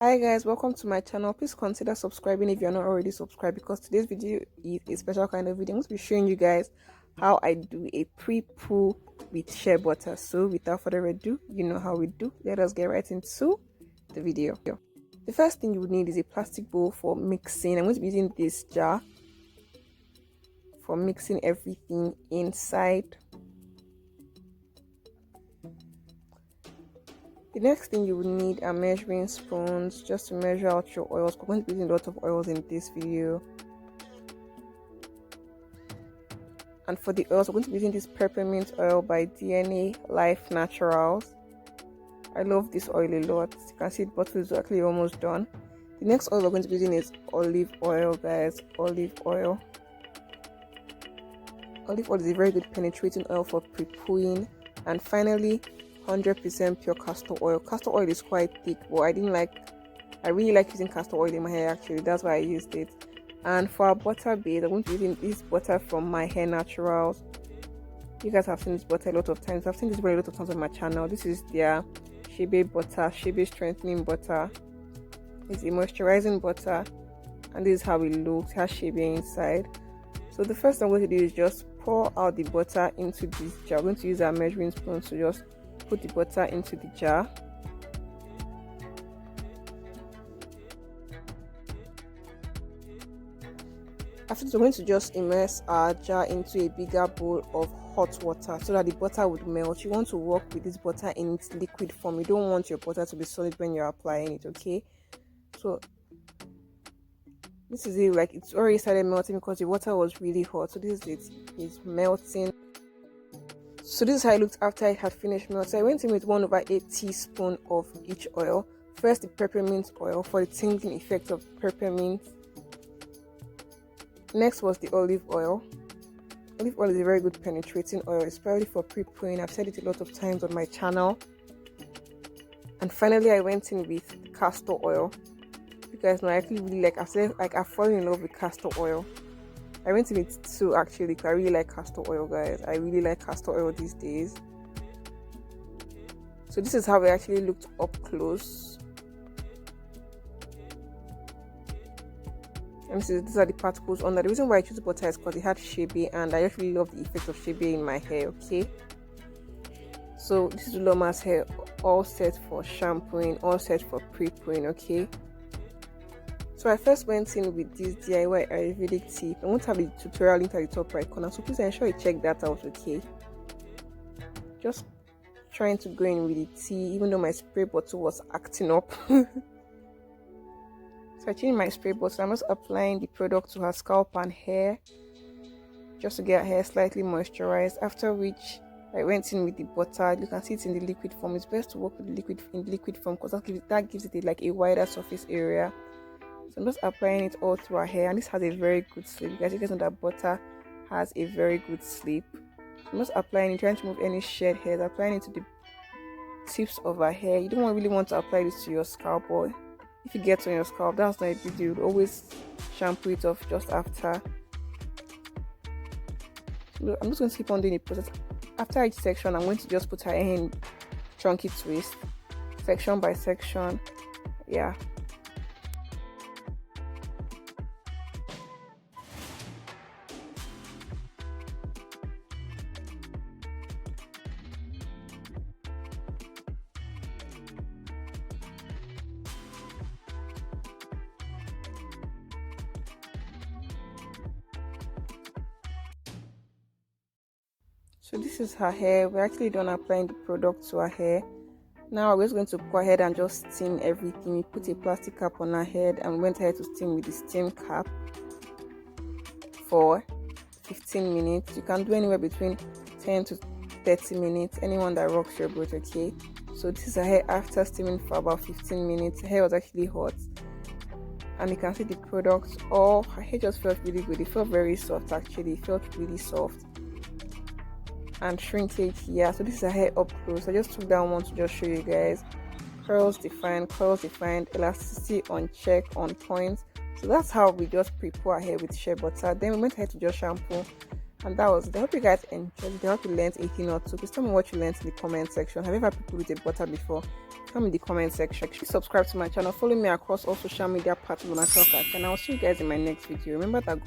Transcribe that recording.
Hi guys, welcome to my channel. Please consider subscribing if you're not already subscribed, because today's video is a special kind of video. I'm going to be showing you guys how I do a pre-poo with shea butter. So without further ado, you know how we do. Let us get right into the video. The first thing you would need is a plastic bowl for mixing. I'm going to be using this jar for mixing everything inside. The next thing you will need are measuring spoons just to measure out your oils. We're going to be using a lot of oils in this video. And for the oils, we're going to be using this peppermint oil by DNA Life Naturals. I love this oil a lot. You can see the bottle is actually almost done. The next oil we're going to be using is olive oil, guys. Olive oil. Olive oil is a very good penetrating oil for pre-pooing. And finally, 100% pure castor oil. Castor oil is quite thick, but I really like using castor oil in my hair. Actually, that's why I used it. And for our butter base, I'm going to be using this butter from My Hair Naturals. You guys have seen this butter a lot of times. I've seen this butter a lot of times on my channel. This is their Shea butter, Shea strengthening butter. It's a moisturizing butter, and this is how it looks. It has Shea inside. So the first thing I'm going to do is just pour out the butter into this jar. I'm going to use our measuring spoon to just put the butter into the jar. After this, we're going to just immerse our jar into a bigger bowl of hot water so that the butter would melt. You want to work with this butter in its liquid form. You don't want your butter to be solid when you're applying it, okay? So this is it, like it's already started melting because the water was really hot. So this is it, it's melting. So this is how it looked after it had finished melting. So I went in with 1/8 teaspoon of each oil. First the peppermint oil for the tingling effect of peppermint. Next was the olive oil. Olive oil is a very good penetrating oil, especially for pre-pooing. I've said it a lot of times on my channel. And finally I went in with castor oil. You guys know I actually really like, I've fallen in love with castor oil. I went in it too actually because I really like castor oil, guys. I really like castor oil these days. So this is how it actually looked up close. And these are the particles under. The reason why I choose butter is because it had Shea, and I actually love the effect of Shea in my hair, okay? So this is Loma's hair, all set for shampooing, all set for pre-pooing, okay? So I first went in with this DIY Ayurvedic tea. I won't have the tutorial link at the top right corner, so please ensure you check that out, okay? Just trying to go in with the tea, even though my spray bottle was acting up. So I changed my spray bottle. I'm just applying the product to her scalp and hair, just to get her hair slightly moisturized. After which I went in with the butter. You can see it in the liquid form. It's best to work with the liquid form because that gives it like a wider surface area. So I'm just applying it all through her hair, and this has a very good sleep. You guys know that butter has a very good sleep. So I'm just applying it, trying to move any shed hairs, applying it to the tips of her hair. You don't really want to apply this to your scalp, or if it gets on your scalp, that's not a big deal. Always shampoo it off just after. So I'm just going to keep on doing the process. After each section, I'm going to just put her hair in chunky twist, section by section. Yeah. So this is her hair. We're actually done applying the product to her hair. Now we're just going to go ahead and just steam everything. We put a plastic cap on her head and went ahead to steam with the steam cap for 15 minutes. You can do anywhere between 10 to 30 minutes, anyone that rocks your boat, okay? So this is her hair after steaming for about 15 minutes. Her hair was actually hot, and you can see the product. Her hair just felt really good. It felt very soft actually. It felt really soft. And shrinkage here. So this is her hair up close. I just took that one to just show you guys. Curls defined, elasticity on check, on point. So that's how we just prepare our hair with shea butter. Then we went ahead to just shampoo, And that was it. I hope you guys enjoyed it. I hope you learned a thing or two. Please tell me what you learned in the comment section. Have you ever people with a butter before? Tell me in the comment section. Please subscribe to my channel. Follow me across all social media platforms on Ukachi. And I'll see you guys in my next video. Remember that